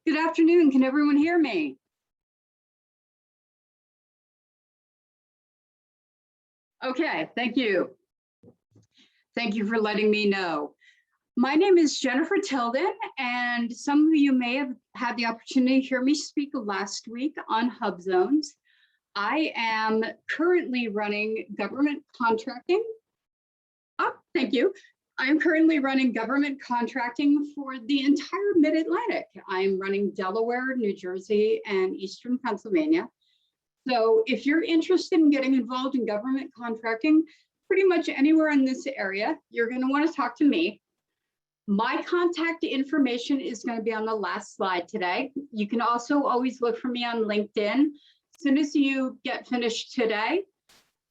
Good afternoon. Can everyone hear me? Okay, thank you. Thank you for letting me know. My name is Jennifer Tilden, and some of you may have had the opportunity to hear me speak last week on Hubzones. I am currently running government contracting. Thank you. I'm currently running government contracting for the entire Mid-Atlantic. I'm running Delaware, New Jersey, and Eastern Pennsylvania. So if you're interested in getting involved in government contracting, pretty much anywhere in this area, you're going to want to talk to me. My contact information is going to be on the last slide today. You can also always look for me on LinkedIn. As soon as you get finished today,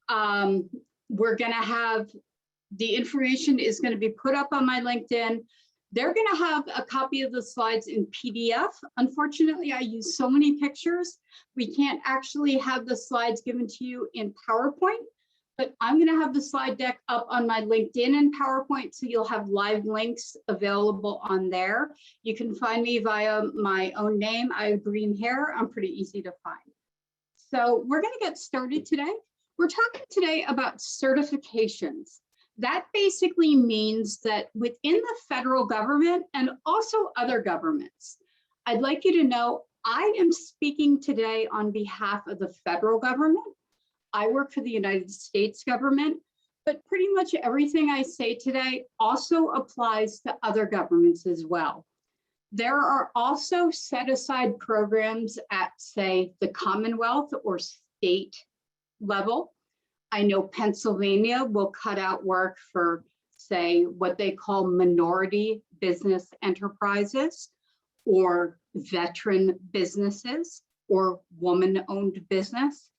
we're going to have the information is going to be put up on my LinkedIn. They're going to have a copy of the slides in PDF. Unfortunately, I use so many pictures, we can't actually have the slides given to you in PowerPoint, but I'm going to have the slide deck up on my LinkedIn in PowerPoint, so you'll have live links available on there. You can find me via my own name. I have green hair. I'm pretty easy to find. So we're going to get started today. We're talking today about certifications. That basically means that within the federal government and also other governments, I'd like you to know I am speaking today on behalf of the federal government. I work for the United States government, but pretty much everything I say today also applies to other governments as well. There are also set aside programs at, say, the Commonwealth or state level. I know Pennsylvania will cut out work for, say, what they call minority business enterprises or veteran businesses or woman-owned business.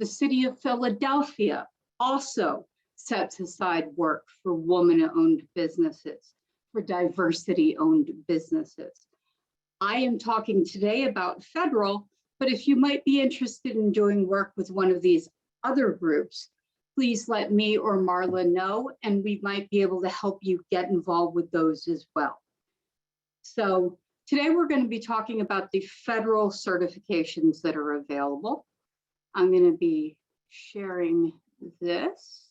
The city of Philadelphia also sets aside work for woman-owned businesses, for diversity-owned businesses. I am talking today about federal, but if you might be interested in doing work with one of these other groups, please let me or Marla know, and we might be able to help you get involved with those as well. So today we're going to be talking about the federal certifications that are available. I'm going to be sharing this.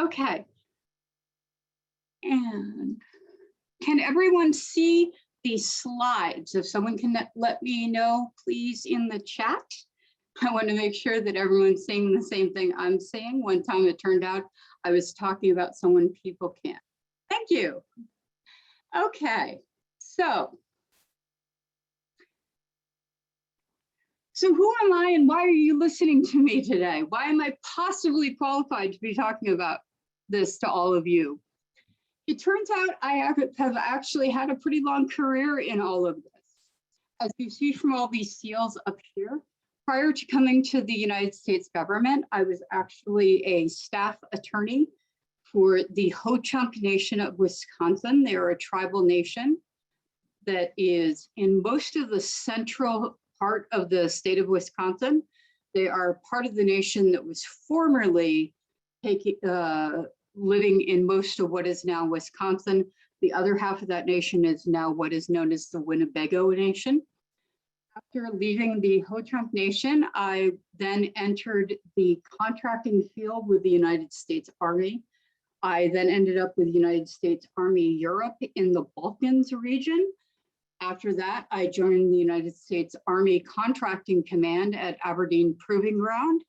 Okay. And can everyone see these slides? If someone can let me know, please, in the chat. I want to make sure that everyone's saying the same thing I'm saying. One time it turned out I was talking about someone people can't. Thank you. Okay, so who am I and why are you listening to me today? Why am I possibly qualified to be talking about this to all of you? It turns out I have actually had a pretty long career in all of this. As you see from all these seals up here, prior to coming to the United States government, I was actually a staff attorney for the Ho-Chunk Nation of Wisconsin. They are a tribal nation that is in most of the central part of the state of Wisconsin. They are part of the nation that was formerly living in most of what is now Wisconsin. The other half of that nation is now what is known as the Winnebago Nation. After leaving the Ho-Chunk Nation, I then entered the contracting field with the United States Army. I then ended up with the United States Army Europe in the Balkans region. After that, I joined the United States Army Contracting Command at Aberdeen Proving Ground.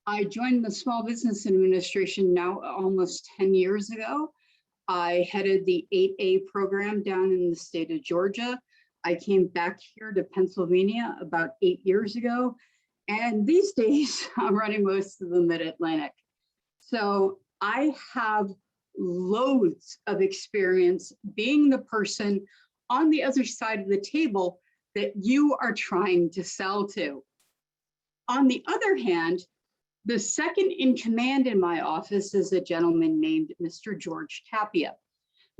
I joined the Small Business Administration now almost 10 years ago. I headed the 8A program down in the state of Georgia. I came back here to Pennsylvania about 8 years ago, and these days I'm running most of the Mid-Atlantic. So I have loads of experience being the person on the other side of the table that you are trying to sell to. On the other hand, the second in command in my office is a gentleman named Mr. George Tapia.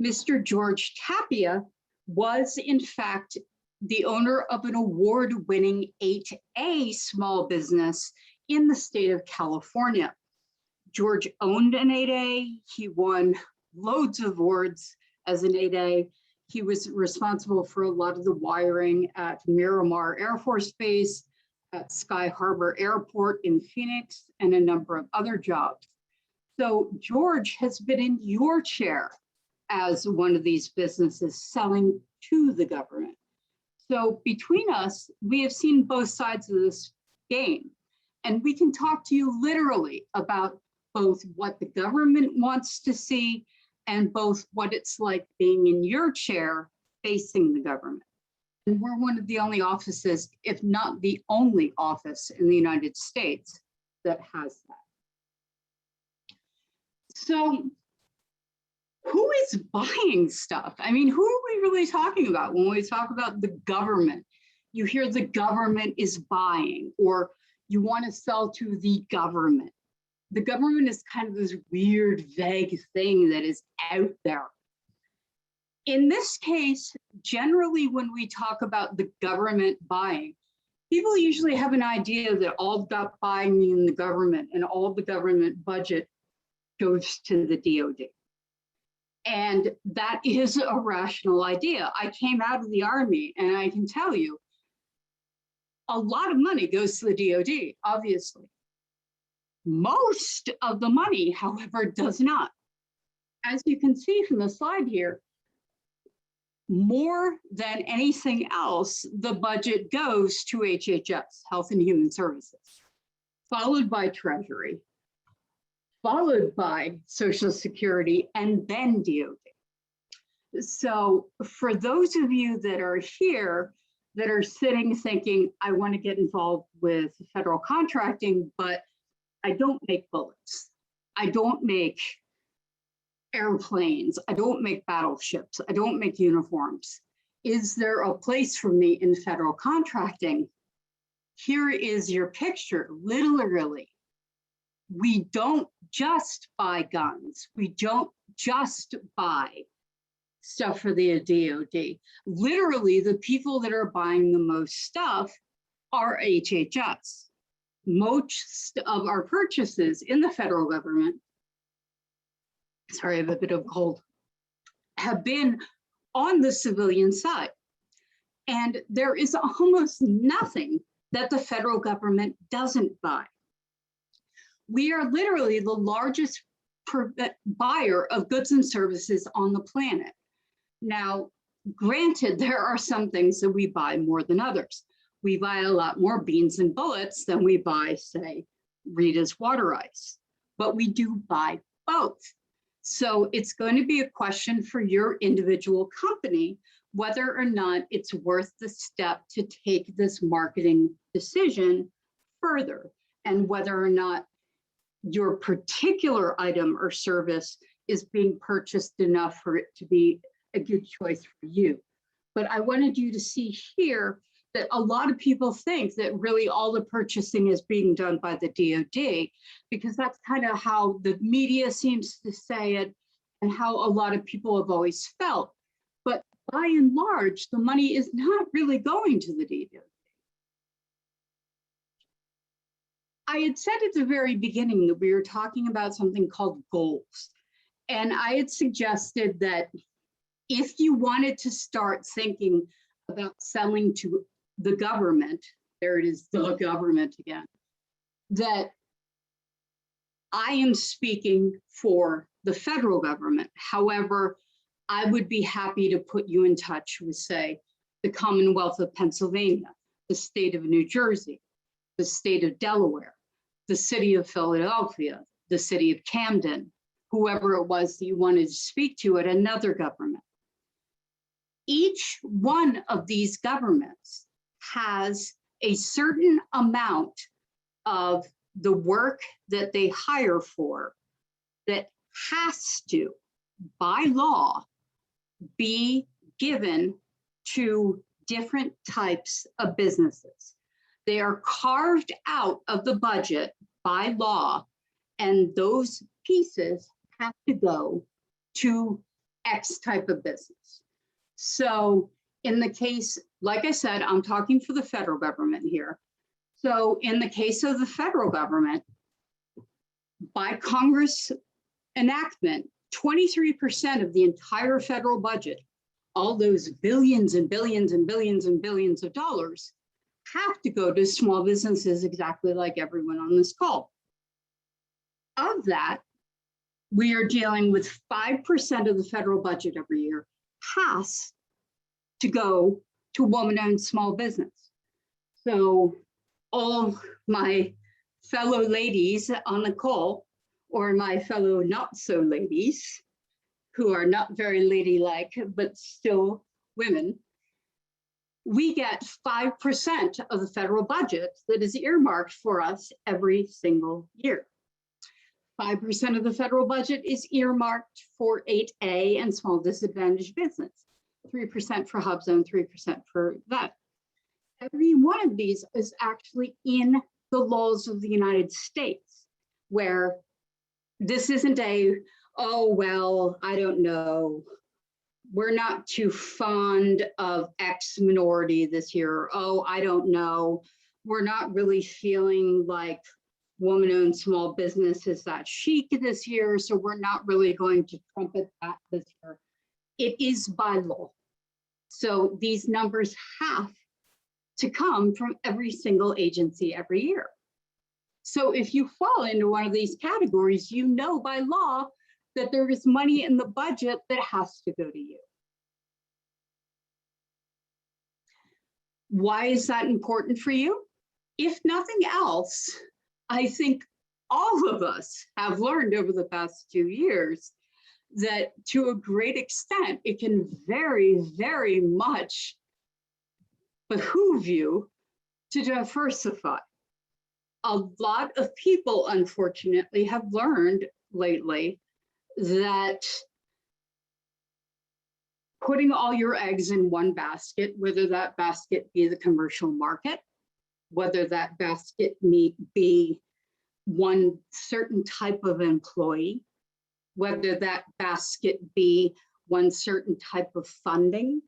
Mr. George Tapia was in fact the owner of an award-winning 8A small business in the state of California. George owned an 8A, he won loads of awards as an 8A. He was responsible for a lot of the wiring at Miramar Air Force Base, at Sky Harbor Airport in Phoenix, and a number of other jobs. So George has been in your chair as one of these businesses selling to the government. So between us, we have seen both sides of this game, and we can talk to you literally about both what the government wants to see and both what it's like being in your chair facing the government. And we're one of the only offices, if not the only office in the United States that has that. So who is buying stuff? I mean, who are we really talking about when we talk about the government? You hear the government is buying, or you want to sell to the government. The government is kind of this weird, vague thing that is out there. In this case, generally when we talk about the government buying, people usually have an idea that all got buying in the government and all the government budget goes to the DoD. And that is a rational idea. I came out of the Army, and I can tell you, a lot of money goes to the DoD, obviously. Most of the money, however, does not. As you can see from the slide here, more than anything else, the budget goes to HHS, Health and Human Services, followed by Treasury, followed by Social Security, and then DoD. So for those of you that are here, that are sitting thinking, I want to get involved with federal contracting, but I don't make bullets. I don't make airplanes. I don't make battleships. I don't make uniforms. Is there a place for me in federal contracting? Here is your picture, literally. We don't just buy guns. We don't just buy stuff for the DoD. Literally, the people that are buying the most stuff are HHS. Most of our purchases in the federal government, sorry, I have a bit of a cold, have been on the civilian side. And there is almost nothing that the federal government doesn't buy. We are literally the largest buyer of goods and services on the planet. Now, granted, there are some things that we buy more than others. We buy a lot more beans and bullets than we buy, say, Rita's water ice, but we do buy both. So it's going to be a question for your individual company, whether or not it's worth the step to take this marketing decision further, and whether or not your particular item or service is being purchased enough for it to be a good choice for you. But I wanted you to see here that a lot of people think that really all the purchasing is being done by the DoD, because that's kind of how the media seems to say it and how a lot of people have always felt. But by and large, the money is not really going to the DoD. I had said at the very beginning that we were talking about something called goals. And I had suggested that if you wanted to start thinking about selling to the government, there it is, the government again, that I am speaking for the federal government. However, I would be happy to put you in touch with, say, the Commonwealth of Pennsylvania, the state of New Jersey, the state of Delaware, the city of Philadelphia, the city of Camden, whoever it was that you wanted to speak to at another government. Each one of these governments has a certain amount of the work that they hire for that has to, by law, be given to different types of businesses. They are carved out of the budget by law, and those pieces have to go to X type of business. So in the case, like I said, I'm talking for the federal government here. So in the case of the federal government, by Congress enactment, 23% of the entire federal budget all those billions and billions and billions and billions of dollars have to go to small businesses, exactly like everyone on this call. Of that, we are dealing with 5% of the federal budget every year has to go to woman-owned small business. So all my fellow ladies on the call, or my fellow not so ladies, who are not very ladylike, but still women, we get 5% of the federal budget that is earmarked for us every single year. 5% of the federal budget is earmarked for 8A and small disadvantaged business, 3% for Hubzone, 3% for that. Every one of these is actually in the laws of the United States, where this isn't a, oh, well, I don't know, we're not too fond of X minority this year. Oh, I don't know, we're not really feeling like woman-owned small business is that chic this year, so we're not really going to trumpet that this year. It is by law. So these numbers have to come from every single agency every year. So if you fall into one of these categories, you know by law that there is money in the budget that has to go to you. Why is that important for you? If nothing else, I think all of us have learned over the past 2 years that to a great extent, it can very, very much behoove you to diversify. A lot of people, unfortunately, have learned lately that putting all your eggs in one basket, whether that basket be the commercial market, whether that basket be one certain type of employee, whether that basket be one certain type of funding,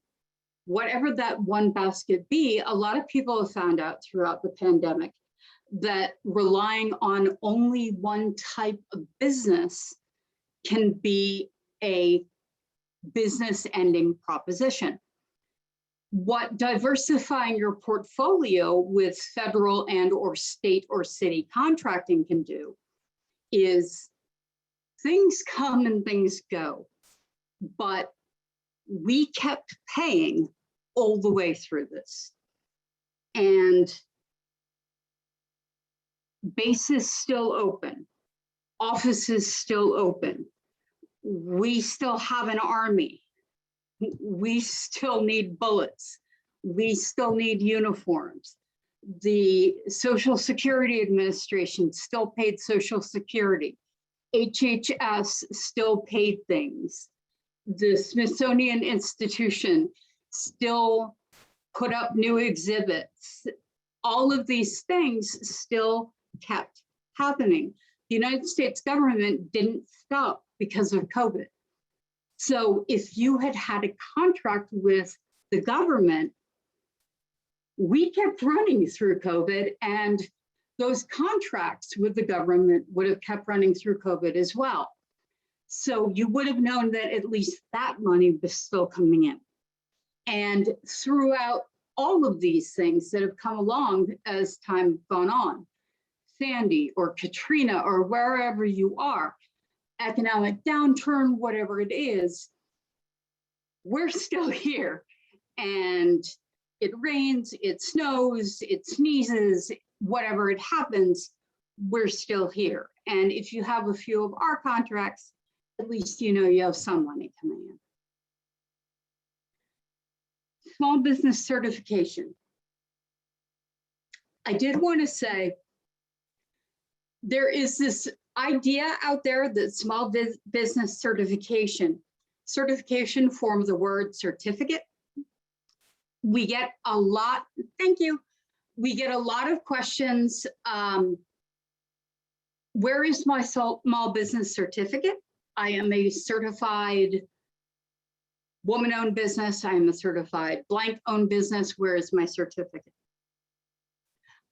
whatever that one basket be, a lot of people have found out throughout the pandemic that relying on only one type of business can be a business ending proposition. What diversifying your portfolio with federal and or state or city contracting can do is things come and things go, but we kept paying all the way through this. And bases still open, offices still open. We still have an army. We still need bullets. We still need uniforms. The Social Security Administration still paid Social Security. HHS still paid things. The Smithsonian Institution still put up new exhibits. All of these things still kept happening. The United States government didn't stop because of COVID. So if you had had a contract with the government, we kept running through COVID, and those contracts with the government would have kept running through COVID as well. So you would have known that at least that money was still coming in. And throughout all of these things that have come along as time gone on, Sandy or Katrina or wherever you are, economic downturn, whatever it is, we're still here. And it rains, it snows, it sneezes, whatever it happens, we're still here. And if you have a few of our contracts, at least you know you have some money coming in. Small business certification. I did want to say, there is this idea out there that small business certification form the word certificate. We get a lot, thank you. We get a lot of questions. Where is my small business certificate? I am a certified woman-owned business. I am a certified blank-owned business. Where is my certificate?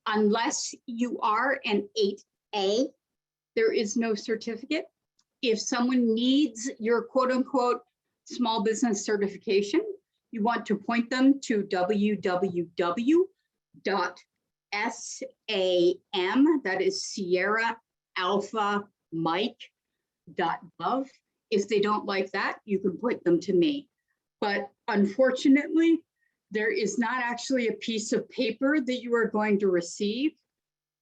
Unless you are an 8A, there is no certificate. If someone needs your quote unquote small business certification, you want to point them to www.sam, that is Sierra Alpha Mike.gov. If they don't like that, you can point them to me. But unfortunately, there is not actually a piece of paper that you are going to receive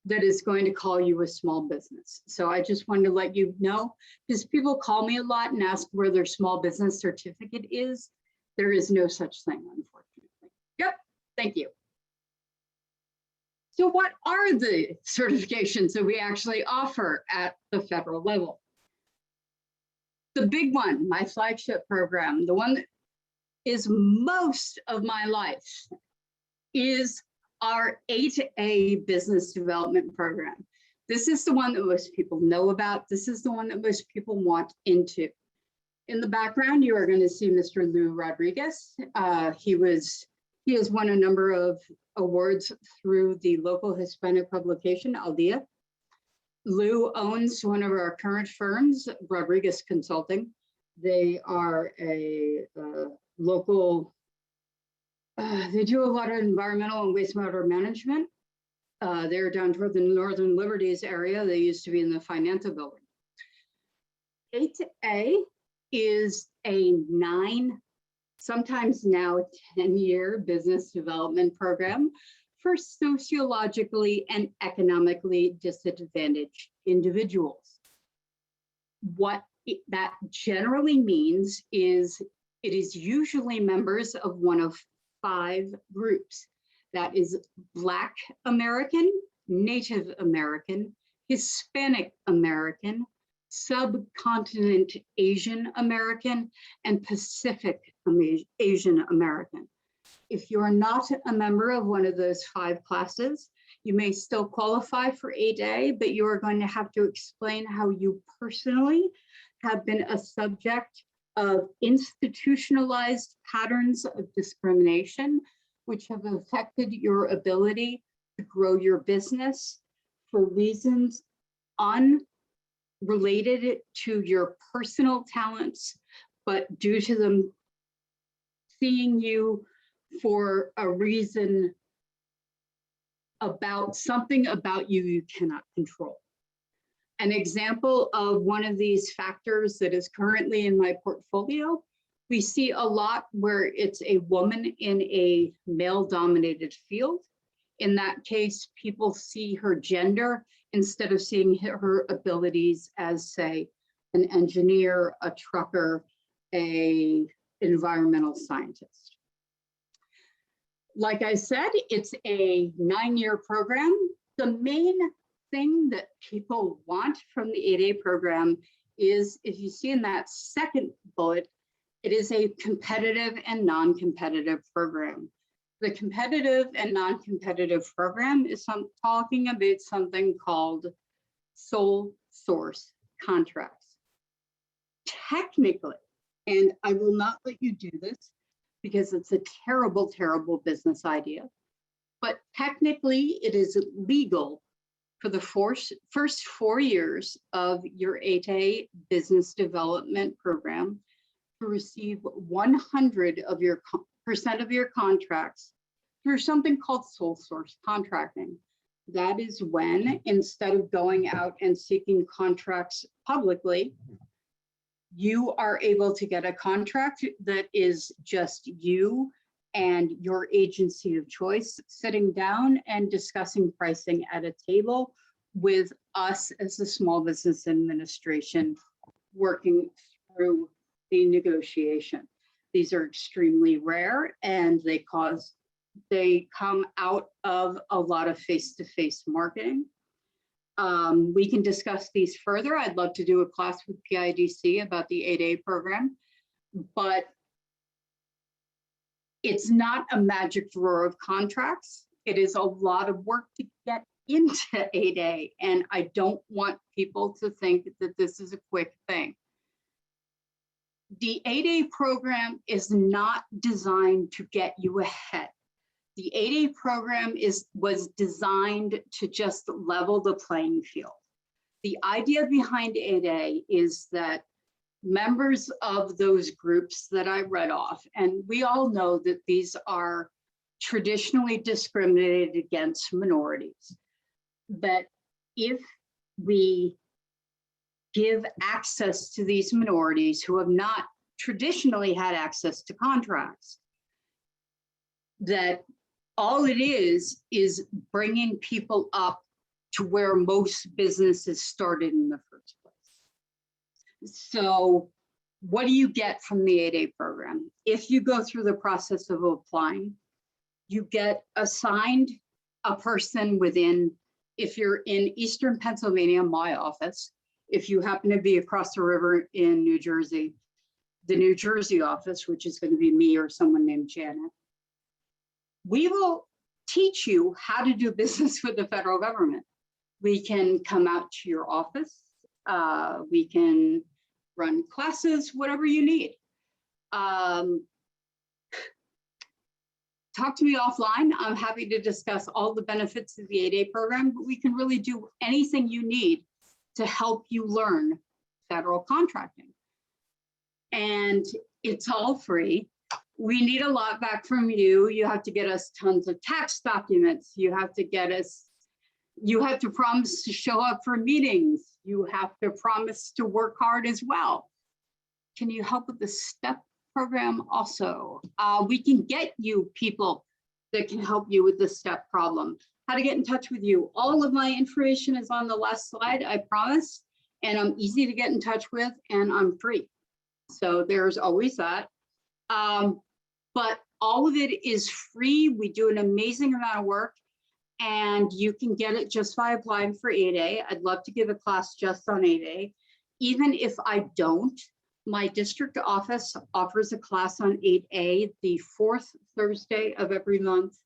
that is going to call you a small business. So I just wanted to let you know, because people call me a lot and ask where their small business certificate is. There is no such thing, unfortunately. Yep, thank you. So what are the certifications that we actually offer at the federal level? The big one, my flagship program, the one that is most of my life, is our A2A business development program. This is the one that most people know about. This is the one that most people want into. In the background, you are going to see Mr. Lou Rodriguez. He has won a number of awards through the local Hispanic publication, Al Dia. Lou owns one of our current firms, Rodriguez Consulting. They are a local, they do a lot of environmental and wastewater management. They're down toward the Northern Liberties area. They used to be in the Finanza building. A2A is a 9, sometimes now 10-year business development program for sociologically and economically disadvantaged individuals. What that generally means is it is usually members of one of 5 groups. That is Black American, Native American, Hispanic American, Subcontinent Asian American, and Pacific Asian American. If you're not a member of one of those 5 classes, you may still qualify for 8A, but you are going to have to explain how you personally have been a subject of institutionalized patterns of discrimination, which have affected your ability to grow your business for reasons unrelated to your personal talents, but due to them seeing you for a reason about something about you you cannot control. An example of one of these factors that is currently in my portfolio, we see a lot where it's a woman in a male-dominated field. In that case, people see her gender instead of seeing her abilities as, say, an engineer, a trucker, an environmental scientist. Like I said, it's a 9-year program. The main thing that people want from the 8A program is, if you see in that second bullet, it is a competitive and non-competitive program. The competitive and non-competitive program is talking about something called sole source contracts. Technically, and I will not let you do this because it's a terrible, terrible business idea, but technically it is legal for the first 4 years of your 8A business development program to receive 100% of your contracts through something called sole source contracting. That is when, instead of going out and seeking contracts publicly, you are able to get a contract that is just you and your agency of choice sitting down and discussing pricing at a table with us as the Small Business Administration working through the negotiation. These are extremely rare and they come out of a lot of face-to-face marketing. We can discuss these further. I'd love to do a class with PIDC about the 8A program, but it's not a magic drawer of contracts. It is a lot of work to get into 8A, and I don't want people to think that this is a quick thing. The 8A program is not designed to get you ahead. The 8A program was designed to just level the playing field. The idea behind 8A is that members of those groups that I read off, and we all know that these are traditionally discriminated against minorities, that if we give access to these minorities who have not traditionally had access to contracts, that all it is bringing people up to where most businesses started in the first place. So what do you get from the 8A program? If you go through the process of applying, you get assigned a person within, if you're in Eastern Pennsylvania, my office. If you happen to be across the river in New Jersey, the New Jersey office, which is going to be me or someone named Janet, we will teach you how to do business with the federal government. We can come out to your office. We can run classes, whatever you need. Talk to me offline. I'm happy to discuss all the benefits of the 8A program, but we can really do anything you need to help you learn federal contracting. And it's all free. We need a lot back from you. You have to get us tons of tax documents. You have to get us, you have to promise to show up for meetings. You have to promise to work hard as well. Can you help with the STEP program also? We can get you people that can help you with the STEP problem. How to get in touch with you. All of my information is on the last slide, I promise. And I'm easy to get in touch with, and I'm free. So there's always that. But all of it is free. We do an amazing amount of work, and you can get it just by applying for 8A. I'd love to give a class just on 8A. Even if I don't, my district office offers a class on 8A the 4th Thursday of every month,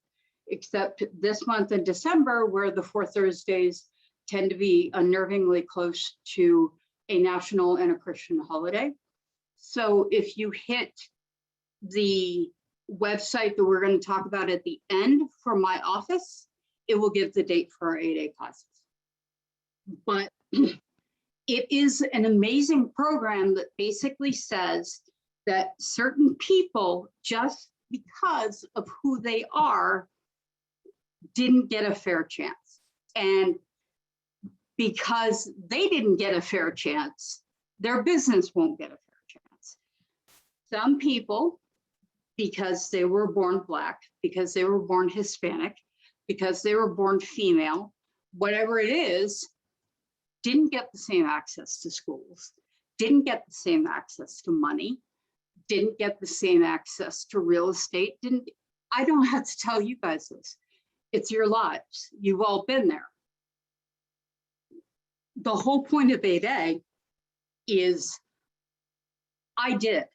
except this month in December, where the 4 Thursdays tend to be unnervingly close to a national and a Christian holiday. So if you hit the website that we're going to talk about at the end for my office, it will give the date for our 8A classes. But it is an amazing program that basically says that certain people, just because of who they are, didn't get a fair chance. And because they didn't get a fair chance, their business won't get a fair chance. Some people, because they were born Black, because they were born Hispanic, because they were born female, whatever it is, didn't get the same access to schools, didn't get the same access to money, didn't get the same access to real estate. I don't have to tell you guys this. It's your lives. You've all been there. The whole point of 8A is I did.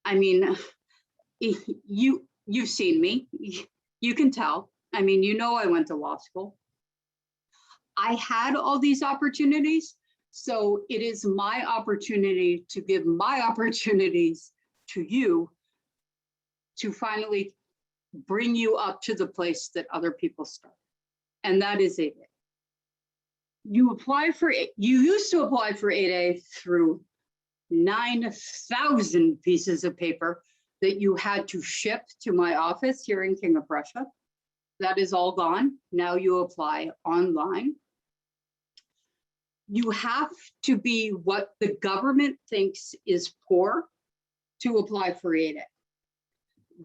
I mean, you've seen me. You can tell. I mean, you know I went to law school. I had all these opportunities, so it is my opportunity to give my opportunities to you to finally bring you up to the place that other people start. And that is 8A. You used to apply for 8A through 9,000 pieces of paper that you had to ship to my office here in King of Prussia. That is all gone. Now you apply online. You have to be what the government thinks is poor to apply for 8A.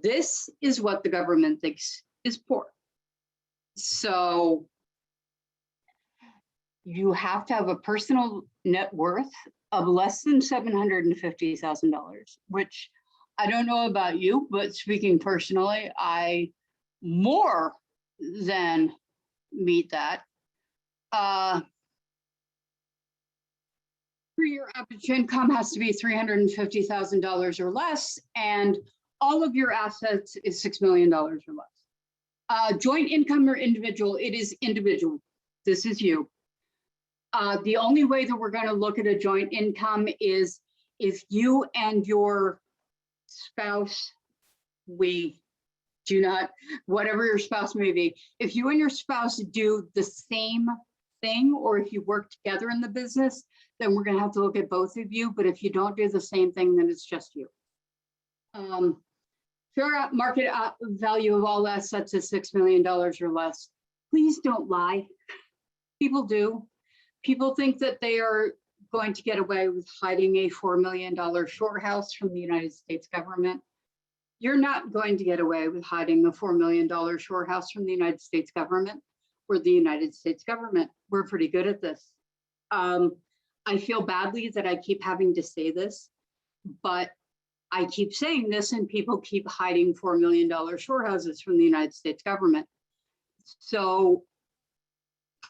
This is what the government thinks is poor. So you have to have a personal net worth of less than $750,000, which I don't know about you, but speaking personally, I more than meet that. Your average income has to be $350,000 or less, and all of your assets is $6 million or less. Joint income or individual, it is individual. This is you. The only way that we're going to look at a joint income is if you and your spouse, we do not, whatever your spouse may be, if you and your spouse do the same thing, or if you work together in the business, then we're going to have to look at both of you. But if you don't do the same thing, then it's just you. Fair market value of all assets is $6 million or less. Please don't lie. People do. People think that they are going to get away with hiding a $4 million short house from the United States government. You're not going to get away with hiding a $4 million short house from the United States government. We're the United States government. We're pretty good at this. I feel badly that I keep having to say this, but I keep saying this and people keep hiding $4 million short houses from the United States government. So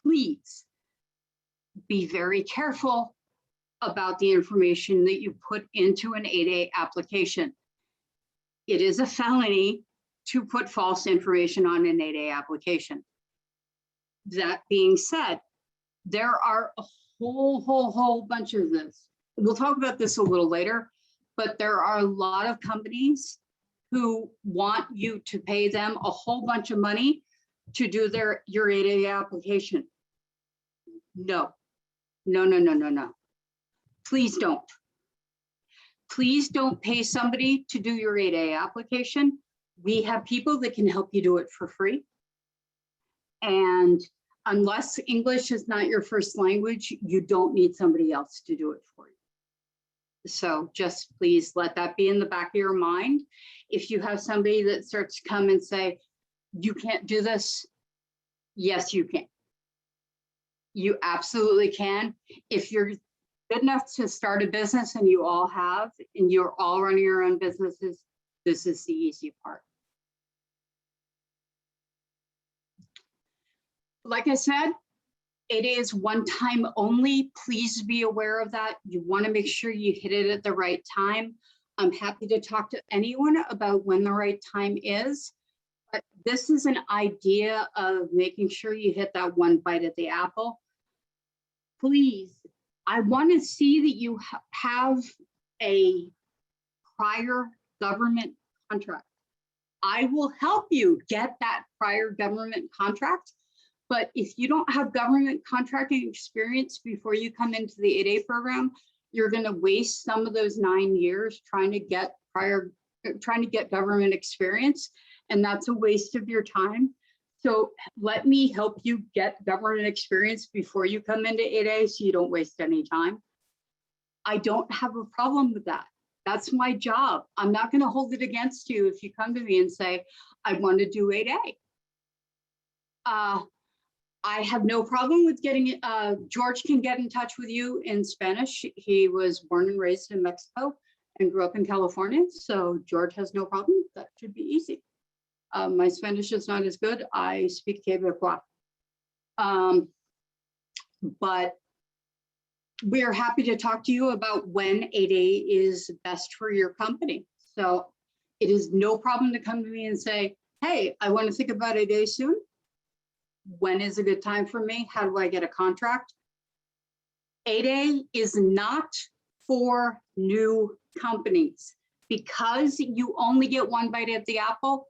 please be very careful about the information that you put into an 8A application. It is a felony to put false information on an 8A application. That being said, there are a whole bunch of this. We'll talk about this a little later, but there are a lot of companies who want you to pay them a whole bunch of money to do your 8A application. No. Please don't. Please don't pay somebody to do your 8A application. We have people that can help you do it for free. And unless English is not your first language, you don't need somebody else to do it for you. So just please let that be in the back of your mind. If you have somebody that starts to come and say, you can't do this, yes, you can. You absolutely can. If you're good enough to start a business, and you all have, and you're all running your own businesses, this is the easy part. Like I said, it is one time only. Please be aware of that. You want to make sure you hit it at the right time. I'm happy to talk to anyone about when the right time is, but this is an idea of making sure you hit that one bite at the apple. Please, I want to see that you have a prior government contract. I will help you get that prior government contract. But if you don't have government contracting experience before you come into the 8A program, you're going to waste some of those 9 years trying to get government experience, and that's a waste of your time. So let me help you get government experience before you come into 8A so you don't waste any time. I don't have a problem with that. That's my job. I'm not going to hold it against you if you come to me and say, I want to do 8A. I have no problem with getting, George can get in touch with you in Spanish. He was born and raised in Mexico and grew up in California. So George has no problem. That should be easy. My Spanish is not as good. I speak Quebecois. But we are happy to talk to you about when 8A is best for your company. So it is no problem to come to me and say, hey, I want to think about 8A soon. When is a good time for me? How do I get a contract? 8A is not for new companies. Because you only get one bite at the apple,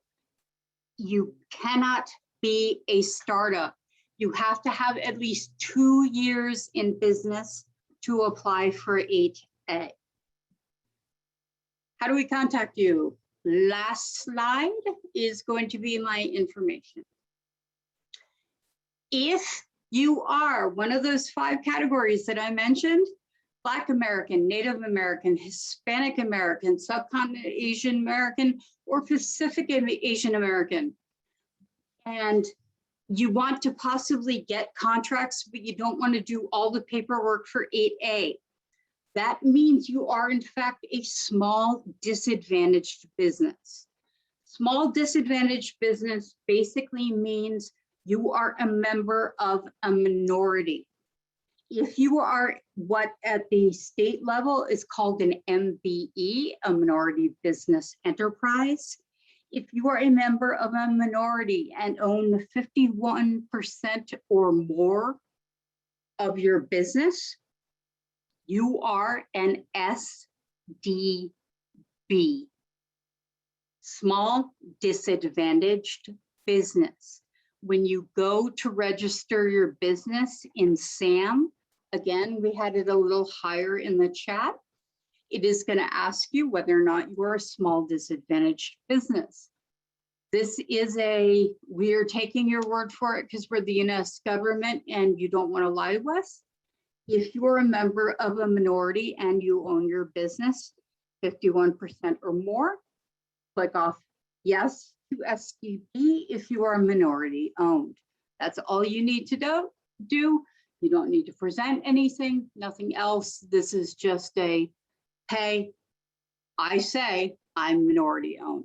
you cannot be a startup. You have to have at least 2 years in business to apply for 8A. How do we contact you? Last slide is going to be my information. If you are one of those 5 categories that I mentioned, Black American, Native American, Hispanic American, Subcontinent Asian American, or Pacific Asian American, and you want to possibly get contracts, but you don't want to do all the paperwork for 8A, that means you are in fact a small disadvantaged business. Small disadvantaged business basically means you are a member of a minority. If you are what at the state level is called an MBE, a minority business enterprise, if you are a member of a minority and own 51% or more of your business, you are an SDB, small disadvantaged business. When you go to register your business in SAM Again, we had it a little higher in the chat. It is going to ask you whether or not you are a small disadvantaged business. This is we are taking your word for it because we're the U.S. government and you don't want to lie to us. If you're a member of a minority and you own your business, 51% or more, click off yes to SDB if you are minority owned. That's all you need to do. You don't need to present anything, nothing else. This is just a, hey, I say I'm minority owned.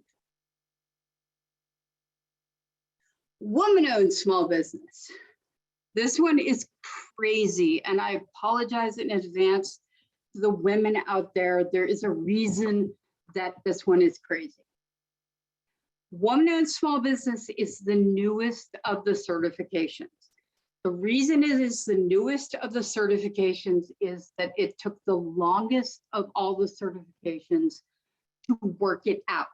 Woman-owned small business. This one is crazy, and I apologize in advance to the women out there. There is a reason that this one is crazy. Woman-owned small business is the newest of the certifications. The reason it is the newest of the certifications is that it took the longest of all the certifications to work it out.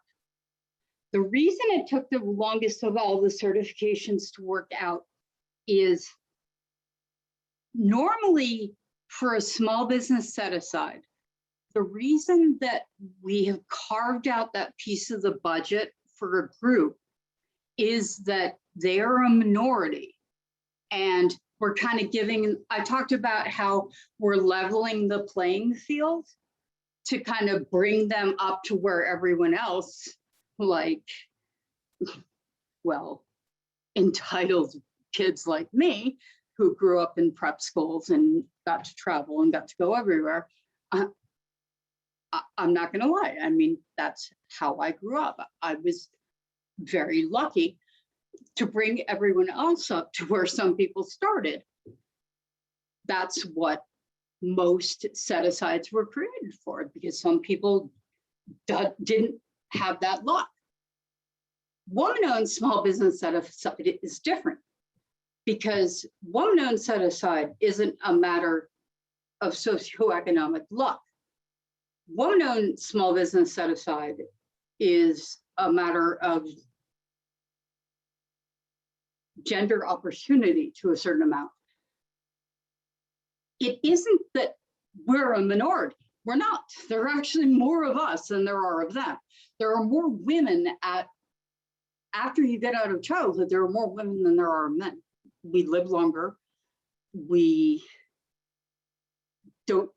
The reason it took the longest of all the certifications to work out is normally for a small business set aside, the reason that we have carved out that piece of the budget for a group is that they are a minority. And we're kind of I talked about how we're leveling the playing field to kind of bring them up to where everyone else, like, well, entitled kids like me who grew up in prep schools and got to travel and got to go everywhere. I'm not going to lie. I mean, that's how I grew up. I was very lucky to bring everyone else up to where some people started. That's what most set-asides were created for, because some people didn't have that luck. Woman-owned small business set-aside is different, because woman-owned set-aside isn't a matter of socioeconomic luck. Woman-owned small business set-aside is a matter of gender opportunity to a certain amount. It isn't that we're a minority. We're not. There are actually more of us than there are of them. There are more women after you get out of childhood, there are more women than there are men. We live longer. We don't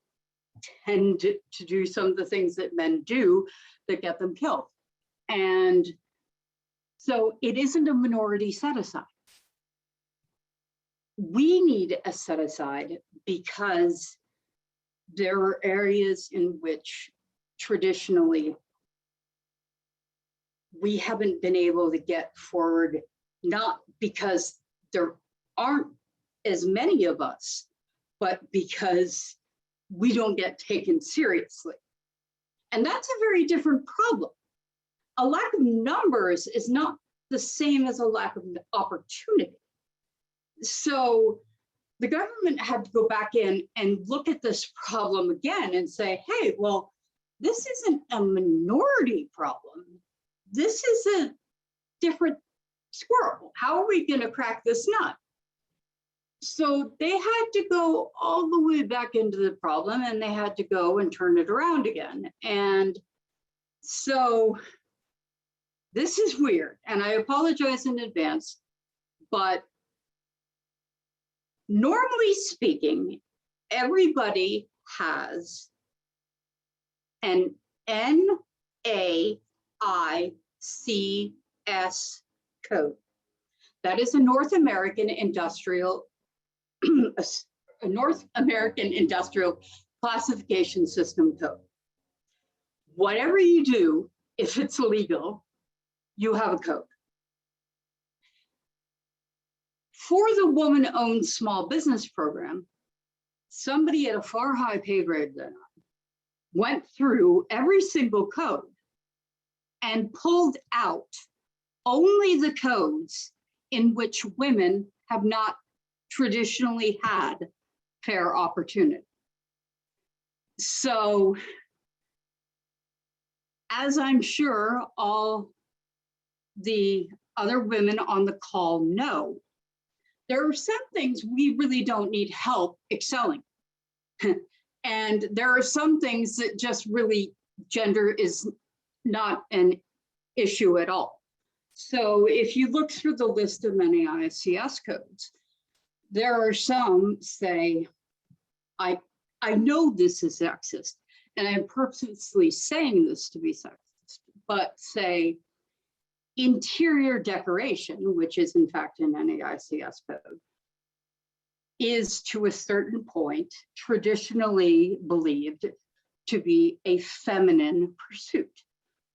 tend to do some of the things that men do that get them killed. And so it isn't a minority set-aside. We need a set-aside because there are areas in which traditionally we haven't been able to get forward, not because there aren't as many of us, but because we don't get taken seriously. And that's a very different problem. A lack of numbers is not the same as a lack of opportunity. So the government had to go back in and look at this problem again and say, hey, well, this isn't a minority problem. This is a different squirrel. How are we going to crack this nut? So they had to go all the way back into the problem, and they had to go and turn it around again. And so this is weird, and I apologize in advance, but normally speaking, everybody has an NAICS code. That is a North American Industrial Classification System code. Whatever you do, if it's legal, you have a code. For the woman-owned small business program, somebody at a far higher pay grade than I went through every single code and pulled out only the codes in which women have not traditionally had fair opportunity. So, as I'm sure all the other women on the call know, there are some things we really don't need help excelling. And there are some things that just really gender is not an issue at all. So if you look through the list of NAICS codes, there are some say, I know this is sexist, and I'm purposely saying this to be sexist, but say interior decoration, which is in fact an NAICS code, is to a certain point traditionally believed to be a feminine pursuit,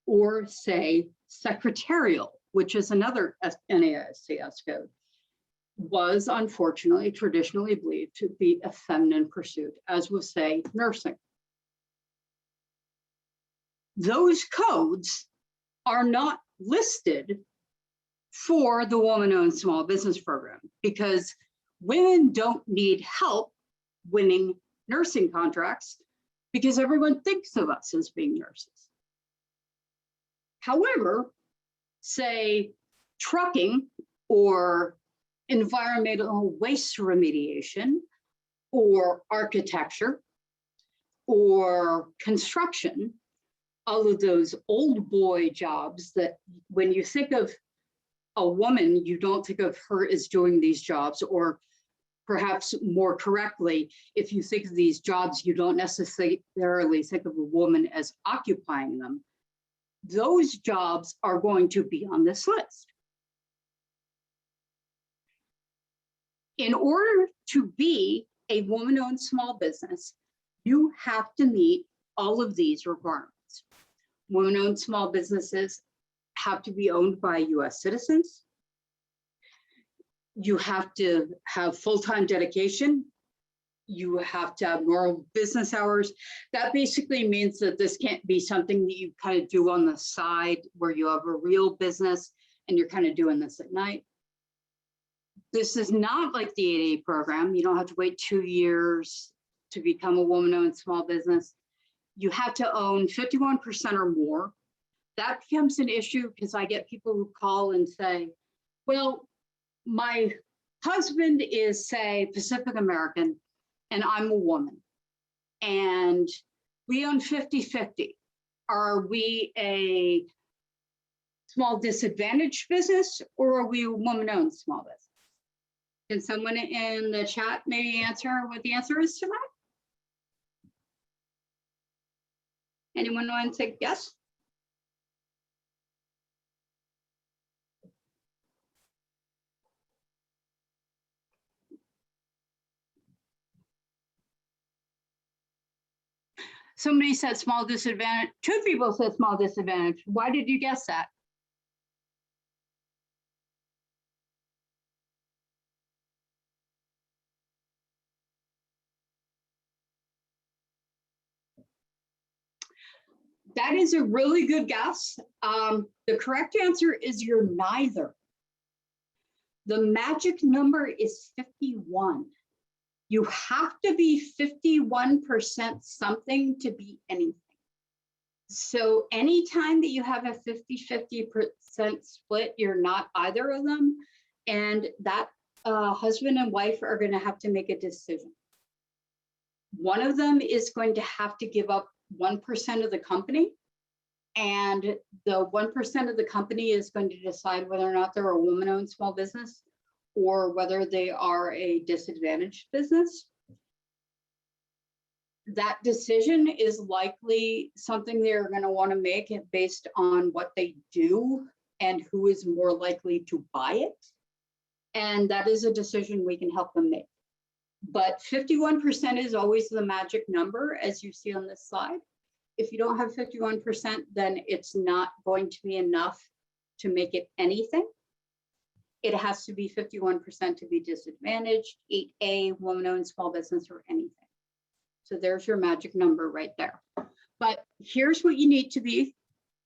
or say secretarial, which is another NAICS code, was unfortunately traditionally believed to be a feminine pursuit, as was say nursing. Those codes are not listed for the woman-owned small business program because women don't need help winning nursing contracts because everyone thinks of us as being nurses. However, say trucking or environmental waste remediation or architecture or construction, all of those old boy jobs that when you think of a woman, you don't think of her as doing these jobs, or perhaps more correctly, if you think of these jobs, you don't necessarily think of a woman as occupying them. Those jobs are going to be on this list. In order to be a woman-owned small business, you have to meet all of these requirements. Women-owned small businesses have to be owned by US citizens. You have to have full-time dedication. You have to have normal business hours. That basically means that this can't be something that you kind of do on the side where you have a real business and you're kind of doing this at night. This is not like the 8A program. You don't have to wait 2 years to become a woman-owned small business. You have to own 51% or more. That becomes an issue because I get people who call and say, well, my husband is, say, Pacific American, and I'm a woman, and we own 50-50. Are we a small disadvantaged business, or are we a woman-owned small business? Can someone in the chat maybe answer what the answer is to that? Anyone want to guess? Somebody said small disadvantage. 2 people said small disadvantage. Why did you guess that? That is a really good guess. The correct answer is you're neither. The magic number is 51. You have to be 51% something to be anything. So anytime that you have a 50-50% split, you're not either of them. And that husband and wife are going to have to make a decision. One of them is going to have to give up 1% of the company, and the 1% of the company is going to decide whether or not they're a woman-owned small business or whether they are a disadvantaged business. That decision is likely something they're going to want to make based on what they do and who is more likely to buy it. And that is a decision we can help them make. But 51% is always the magic number, as you see on this slide. If you don't have 51%, then it's not going to be enough to make it anything. It has to be 51% to be disadvantaged, 8A, woman-owned small business, or anything. So there's your magic number right there. But here's what you need to be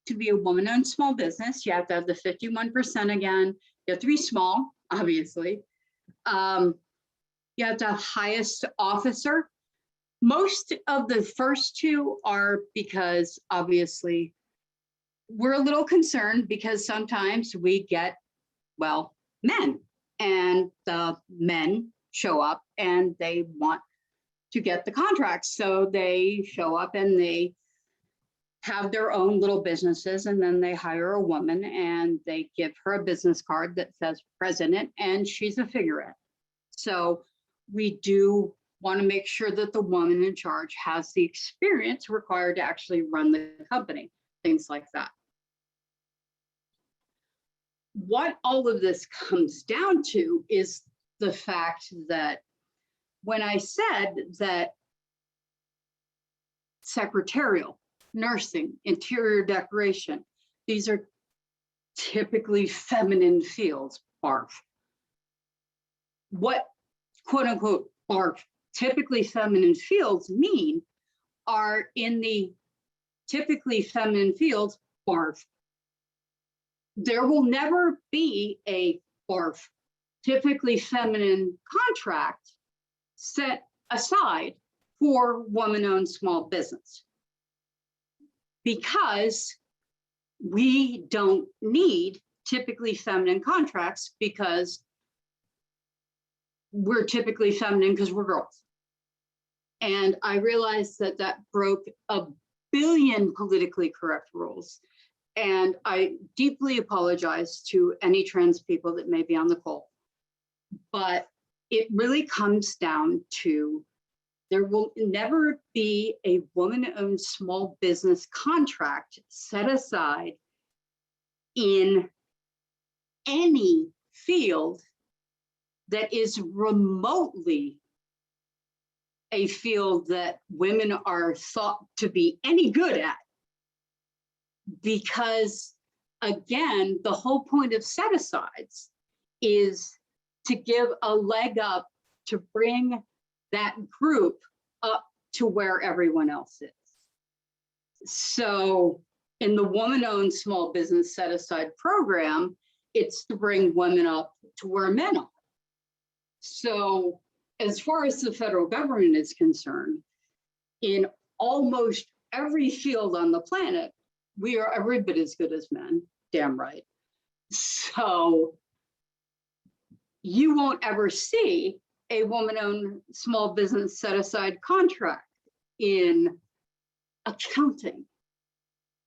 a woman-owned small business. You have to have the 51% again. You have to be small, obviously. You have to have highest officer. Most of the first two are because obviously we're a little concerned because sometimes we get, well, men, and the men show up and they want to get the contracts. So they show up and they have their own little businesses, and then they hire a woman and they give her a business card that says president, and she's a figurehead. So we do want to make sure that the woman in charge has the experience required to actually run the company, things like that. What all of this comes down to is the fact that when I said that secretarial, nursing, interior decoration, these are typically feminine fields, barf. What quote unquote barf, typically feminine fields mean are in the typically feminine fields, barf. There will never be a barf, typically feminine contract set aside for woman-owned small business, because we don't need typically feminine contracts, because we're typically feminine because we're girls. And I realized that that broke a billion politically correct rules. And I deeply apologize to any trans people that may be on the call. But it really comes down to, there will never be a woman-owned small business contract set aside in any field that is remotely a field that women are thought to be any good at. Because again, the whole point of set-asides is to give a leg up, to bring that group up to where everyone else is. So in the woman-owned small business set-aside program, it's to bring women up to where men are. So as far as the federal government is concerned, in almost every field on the planet, we are every bit as good as men, damn right. So you won't ever see a woman-owned small business set-aside contract in accounting,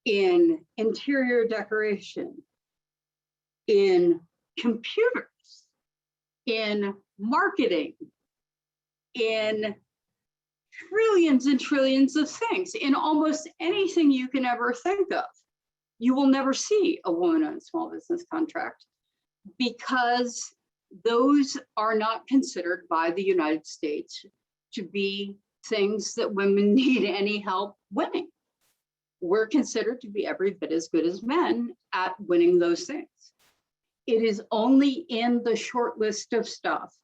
in interior decoration, in computers, in marketing, in trillions and trillions of things, in almost anything you can ever think of. You will never see a woman-owned small business contract, because those are not considered by the United States to be things that women need any help winning. We're considered to be every bit as good as men at winning those things. It is only in the short list of stuff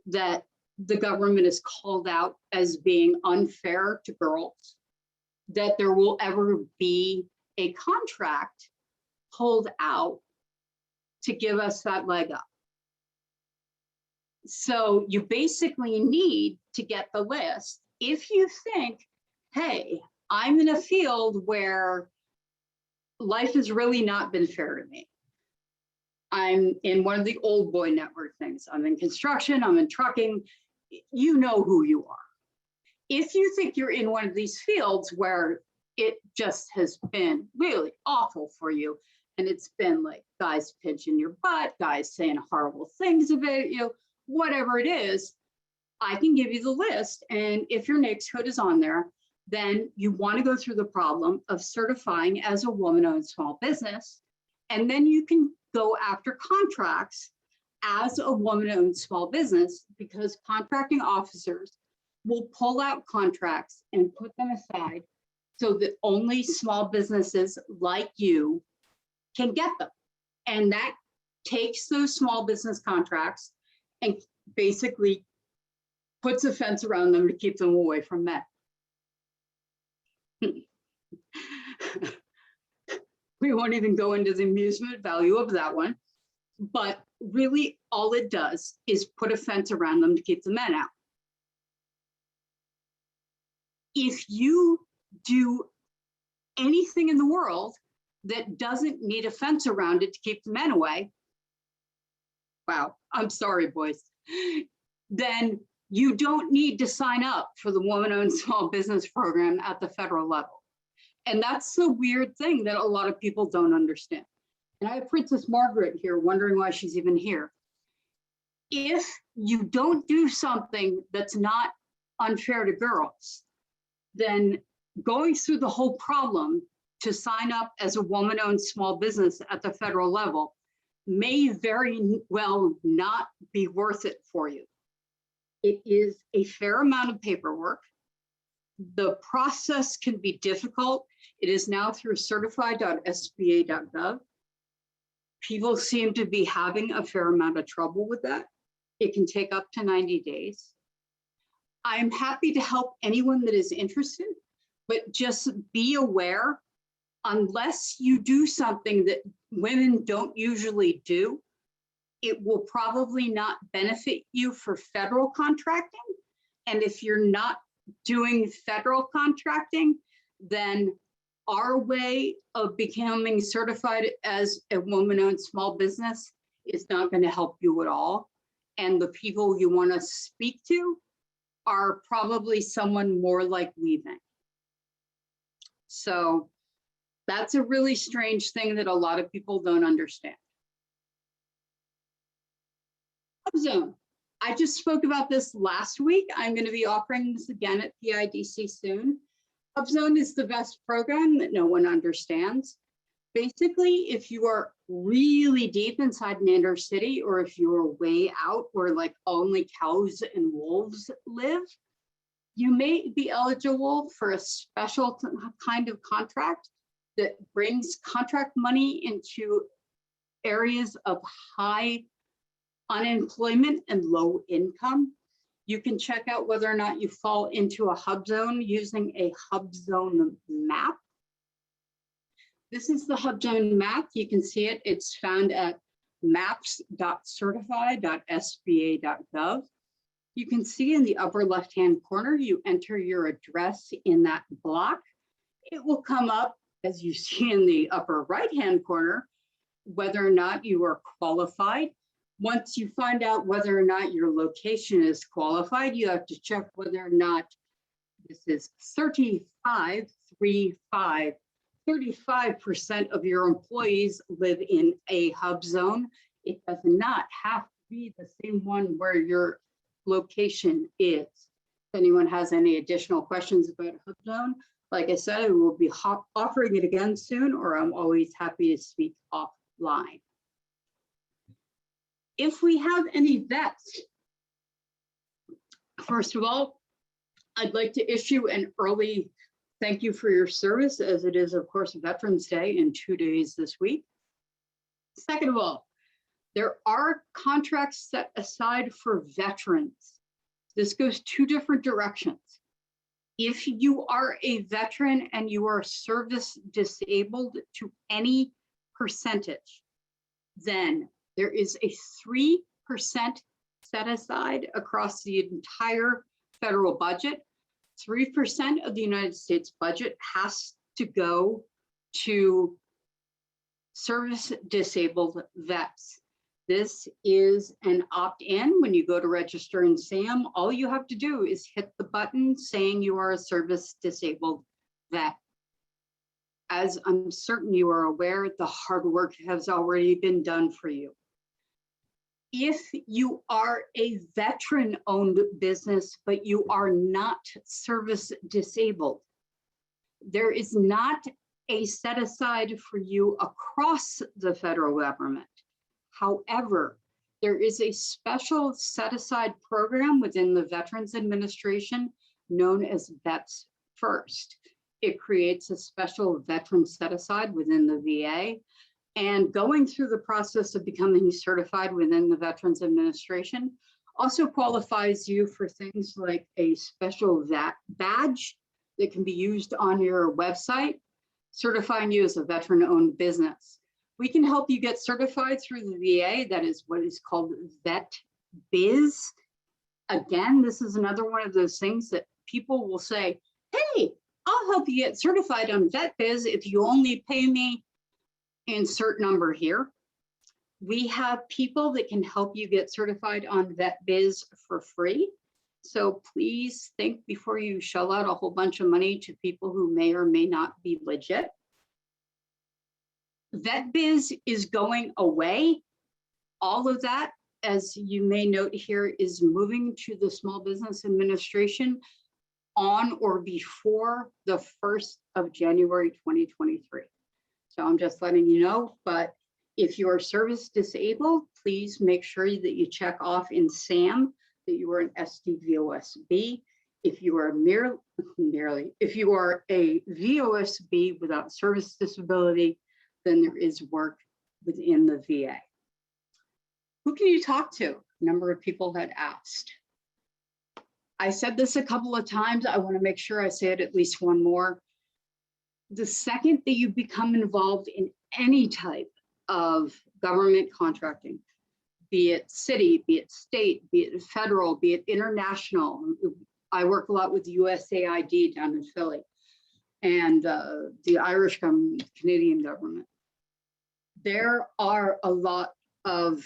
that the government is called out as being unfair to girls that there will ever be a contract pulled out to give us that leg up. So you basically need to get the list. If you think, hey, I'm in a field where life has really not been fair to me. I'm in one of the old boy network things. I'm in construction, I'm in trucking. You know who you are. If you think you're in one of these fields where it just has been really awful for you, and it's been like guys pinching your butt, guys saying horrible things about you, whatever it is, I can give you the list. And if your NAICS code is on there, then you want to go through the problem of certifying as a woman-owned small business. And then you can go after contracts as a woman-owned small business, because contracting officers will pull out contracts and put them aside so that only small businesses like you can get them. And that takes those small business contracts and basically puts a fence around them to keep them away from men. We won't even go into the amusement value of that one, but really all it does is put a fence around them to keep the men out. If you do anything in the world that doesn't need a fence around it to keep the men away, wow, I'm sorry, boys, then You don't need to sign up for the Woman-Owned Small Business Program at the federal level. And that's the weird thing that a lot of people don't understand. And I have Princess Margaret here wondering why she's even here. If you don't do something that's not unfair to girls, then going through the whole problem to sign up as a woman-owned small business at the federal level may very well not be worth it for you. It is a fair amount of paperwork. The process can be difficult. It is now through certified.sba.gov. People seem to be having a fair amount of trouble with that. It can take up to 90 days. I'm happy to help anyone that is interested, but just be aware, unless you do something that women don't usually do, it will probably not benefit you for federal contracting. And if you're not doing federal contracting, then our way of becoming certified as a woman-owned small business is not going to help you at all. And the people you want to speak to are probably someone more like Weaving. So that's a really strange thing that a lot of people don't understand. Hubzone. I just spoke about this last week. I'm going to be offering this again at PIDC soon. Hubzone is the best program that no one understands. Basically, if you are really deep inside an inner city, or if you are way out where like only cows and wolves live, you may be eligible for a special kind of contract that brings contract money into areas of high unemployment and low income. You can check out whether or not you fall into a Hubzone using a Hubzone map. This is the Hubzone map. You can see it. It's found at maps.certify.sba.gov. You can see in the upper left-hand corner, you enter your address in that block. It will come up, as you see in the upper right-hand corner, whether or not you are qualified. Once you find out whether or not your location is qualified, you have to check whether or not this is 35% of your employees live in a Hubzone. It does not have to be the same one where your location is. If anyone has any additional questions about Hubzone, like I said, I will be offering it again soon, or I'm always happy to speak offline. If we have any vets, first of all, I'd like to issue an early thank you for your service, as it is, of course, Veterans Day in 2 days this week. Second of all, there are contracts set aside for veterans. This goes 2 different directions. If you are a veteran and you are service disabled to any percentage, then there is a 3% set aside across the entire federal budget. 3% of the United States budget has to go to service disabled vets. This is an opt-in. When you go to register in SAM, all you have to do is hit the button saying you are a service disabled vet. As I'm certain you are aware, the hard work has already been done for you. If you are a veteran-owned business, but you are not service disabled, there is not a set aside for you across the federal government. However, there is a special set aside program within the Veterans Administration known as Vets First. It creates a special veteran set aside within the VA. And going through the process of becoming certified within the Veterans Administration also qualifies you for things like a special badge that can be used on your website, certifying you as a veteran-owned business. We can help you get certified through the VA. That is what is called Vet Biz. Again, this is another one of those things that people will say, hey, I'll help you get certified on Vet Biz if you only pay me insert number here. We have people that can help you get certified on Vet Biz for free. So please think before you shell out a whole bunch of money to people who may or may not be legit. VetBiz is going away. All of that, as you may note here, is moving to the Small Business Administration on or before the 1st of January 2023. So I'm just letting you know, but if you are service disabled, please make sure that you check off in SAM that you are an SDVOSB. If you are if you are a VOSB without service disability, then there is work within the VA. Who can you talk to? A number of people had asked. I said this a couple of times. I want to make sure I say it at least one more. The second that you become involved in any type of government contracting, be it city, be it state, be it federal, be it international. I work a lot with USAID down in Philly and the Irish government, Canadian government. There are a lot of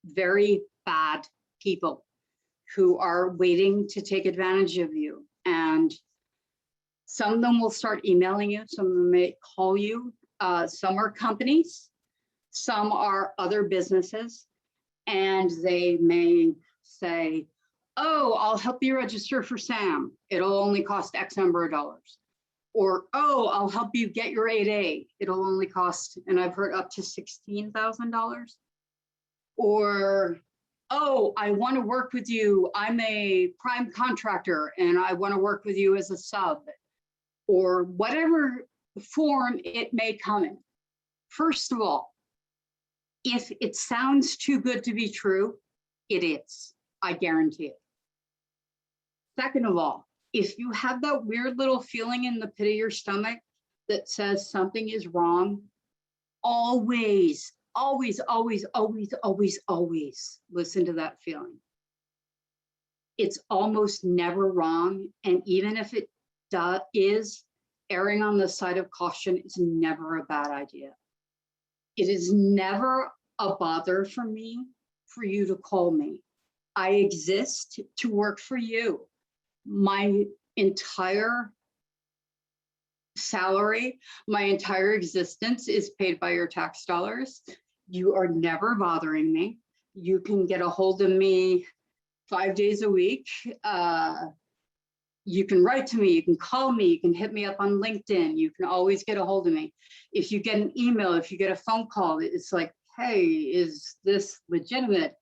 very bad people who are waiting to take advantage of you. And some of them will start emailing you, some of them may call you. Some are companies, some are other businesses, and they may say, oh, I'll help you register for SAM. It'll only cost X number of dollars. Or, oh, I'll help you get your 8A. It'll only cost, and I've heard up to $16,000. Or, oh, I want to work with you. I'm a prime contractor and I want to work with you as a sub, or whatever form it may come in. First of all, if it sounds too good to be true, it is, I guarantee it. Second of all, if you have that weird little feeling in the pit of your stomach that says something is wrong, always listen to that feeling. It's almost never wrong. And even if it is, erring on the side of caution is never a bad idea. It is never a bother for me for you to call me. I exist to work for you. My entire salary, my entire existence is paid by your tax dollars. You are never bothering me. You can get a hold of me 5 days a week. You can write to me, you can call me, you can hit me up on LinkedIn. You can always get a hold of me. If you get an email, if you get a phone call, it's like, hey, is this legitimate?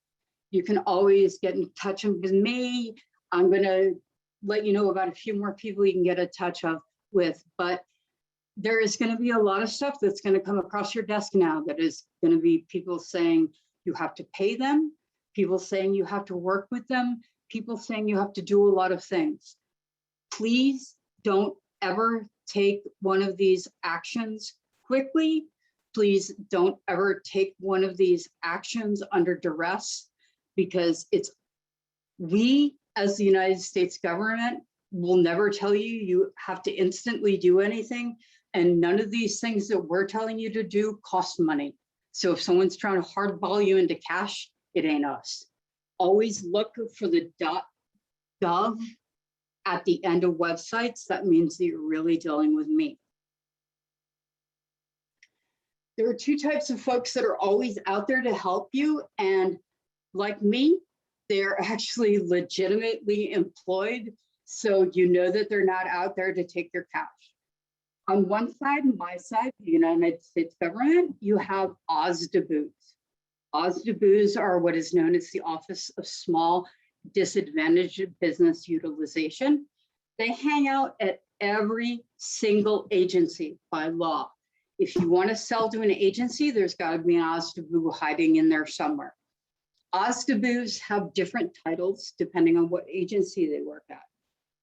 You can always get in touch with me. I'm gonna let you know about a few more people you can get in touch with, but there is going to be a lot of stuff that's going to come across your desk now that is going to be people saying you have to pay them, people saying you have to work with them, people saying you have to do a lot of things. Please don't ever take one of these actions quickly. Please don't ever take one of these actions under duress, because we as the United States government will never tell you you have to instantly do anything. And none of these things that we're telling you to do cost money. So if someone's trying to hardball you into cash, it ain't us. Always look for the .gov at the end of websites. That means that you're really dealing with me. There are two types of folks that are always out there to help you. And like me, they're actually legitimately employed. So you know that they're not out there to take your cash. On one side, my side, the United States government, you have OSDBUs. OSDBUs are what is known as the Office of Small Disadvantaged Business Utilization. They hang out at every single agency by law. If you want to sell to an agency, there's got to be an OSDBU hiding in there somewhere. OSDBUs have different titles depending on what agency they work at.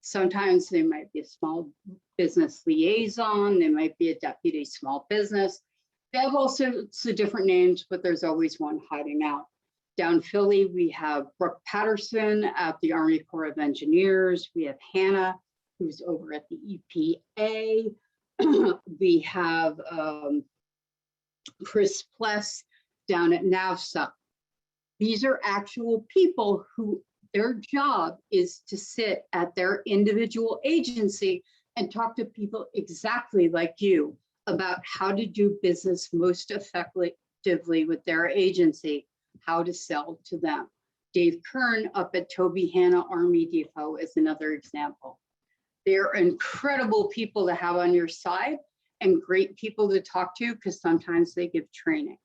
Sometimes they might be a small business liaison, they might be a deputy small business. They have all sorts of different names, but there's always one hiding out. Down Philly, we have Brooke Patterson at the Army Corps of Engineers. We have Hannah, who's over at the EPA. We have Chris Pless down at NAVSA. These are actual people who Their job is to sit at their individual agency and talk to people exactly like you about how to do business most effectively with their agency, how to sell to them. Dave Kern up at Toby Hanna Army Depot is another example. They're incredible people to have on your side and great people to talk to because sometimes they give training.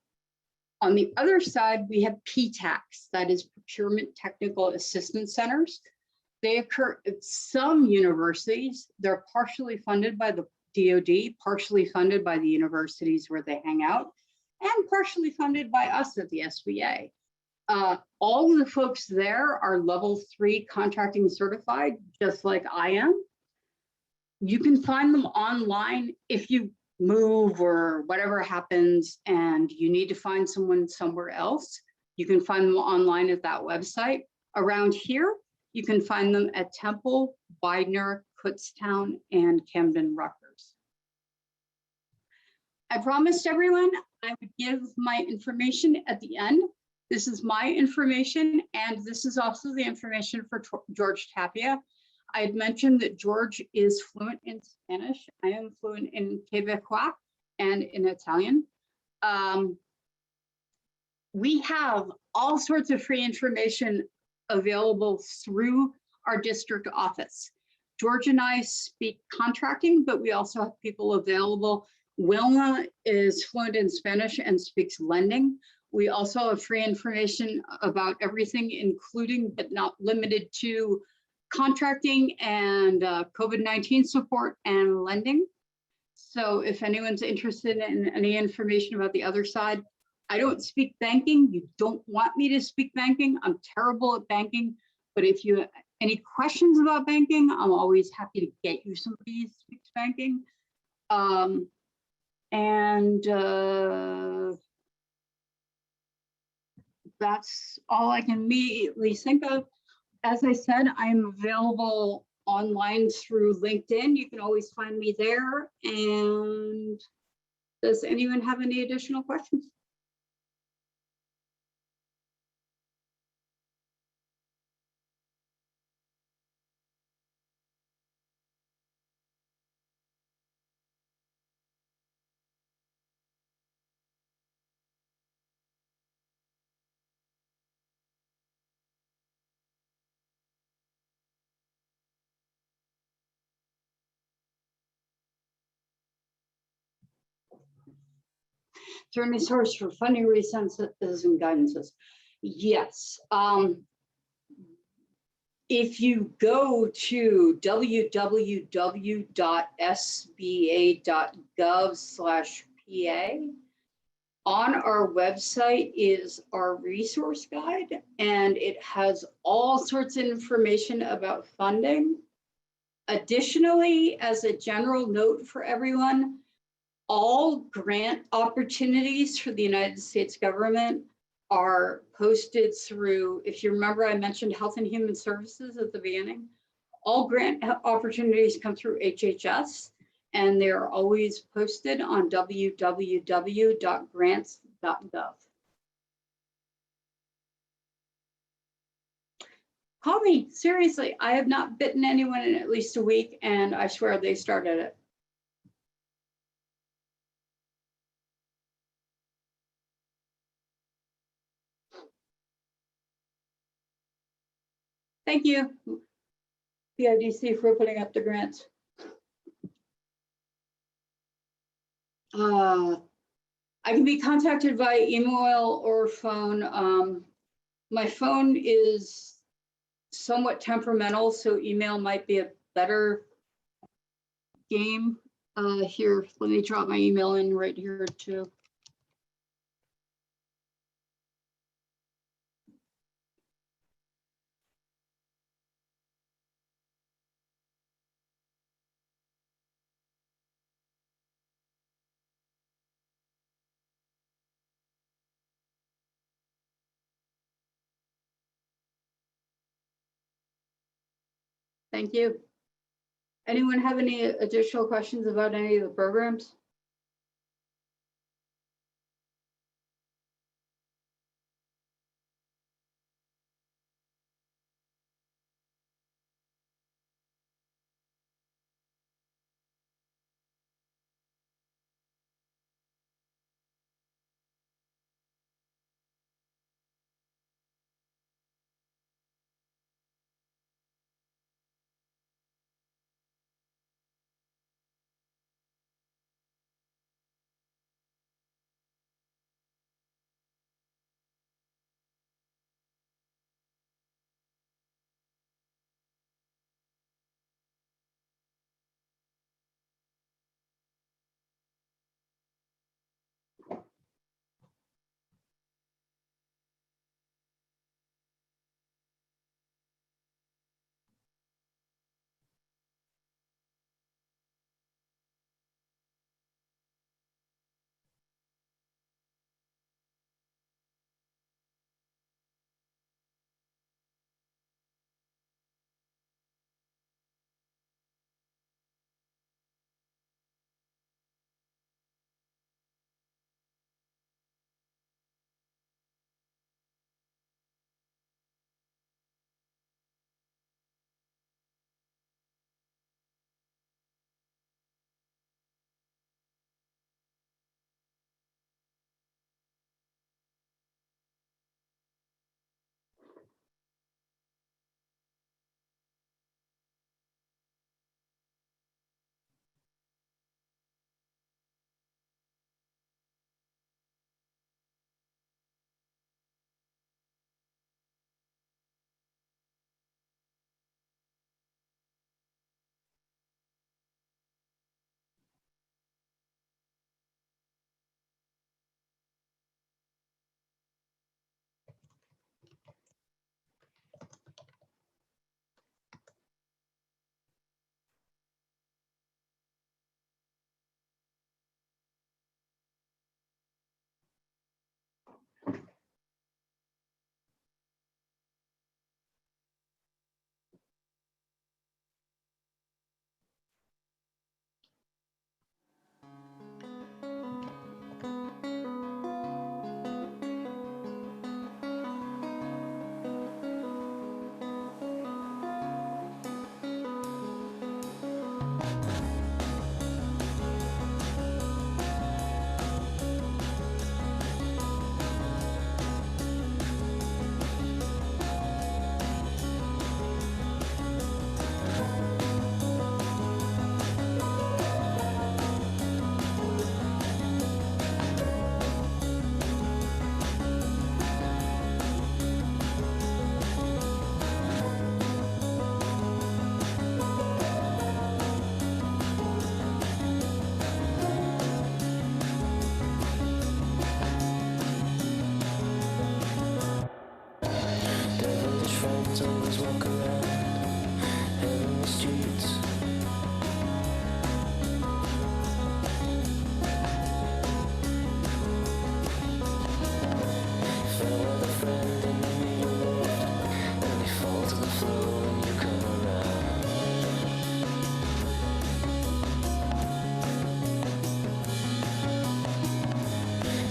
On the other side, we have PTACs, that is Procurement Technical Assistance Centers. They occur at some universities. They're partially funded by the DoD, partially funded by the universities where they hang out, and partially funded by us at the SBA. All of the folks there are level 3 contracting certified, just like I am. You can find them online if you move or whatever happens and you need to find someone somewhere else. You can find them online at that website. Around here, you can find them at Temple, Widener, Kutztown, and Camden Rutgers. I promised everyone I would give my information at the end. This is my information, and this is also the information for George Tapia. I had mentioned that George is fluent in Spanish. I am fluent in Quebecois and in Italian. We have all sorts of free information available through our district office. George and I speak contracting, but we also have people available. Wilma is fluent in Spanish and speaks lending. We also have free information about everything, including but not limited to contracting and COVID-19 support and lending. So if anyone's interested in any information about the other side, I don't speak banking. You don't want me to speak banking. I'm terrible at banking. But if you have any questions about banking, I'm always happy to get you somebody who speaks banking. That's all I can immediately think of. As I said, I'm available online through LinkedIn. You can always find me there. And does anyone have any additional questions? Attorney source for funding recenses and guidances. Yes. If you go to www.sba.gov/PA, on our website is our resource guide, and it has all sorts of information about funding. Additionally, as a general note for everyone, all grant opportunities for the United States government are posted through, if you remember, I mentioned Health and Human Services at the beginning. All grant opportunities come through HHS, and they're always posted on www.grants.gov. Call me, seriously. I have not bitten anyone in at least a week, and I swear they started it. Thank you, PIDC, for putting up the grants. I can be contacted by email or phone. My phone is somewhat temperamental, so email might be a better game. Here, let me drop my email in right here too. Thank you. Anyone have any additional questions about any of the programs?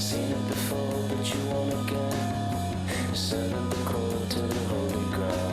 Seen it before, but you won't again. Set up the call to the holy ground.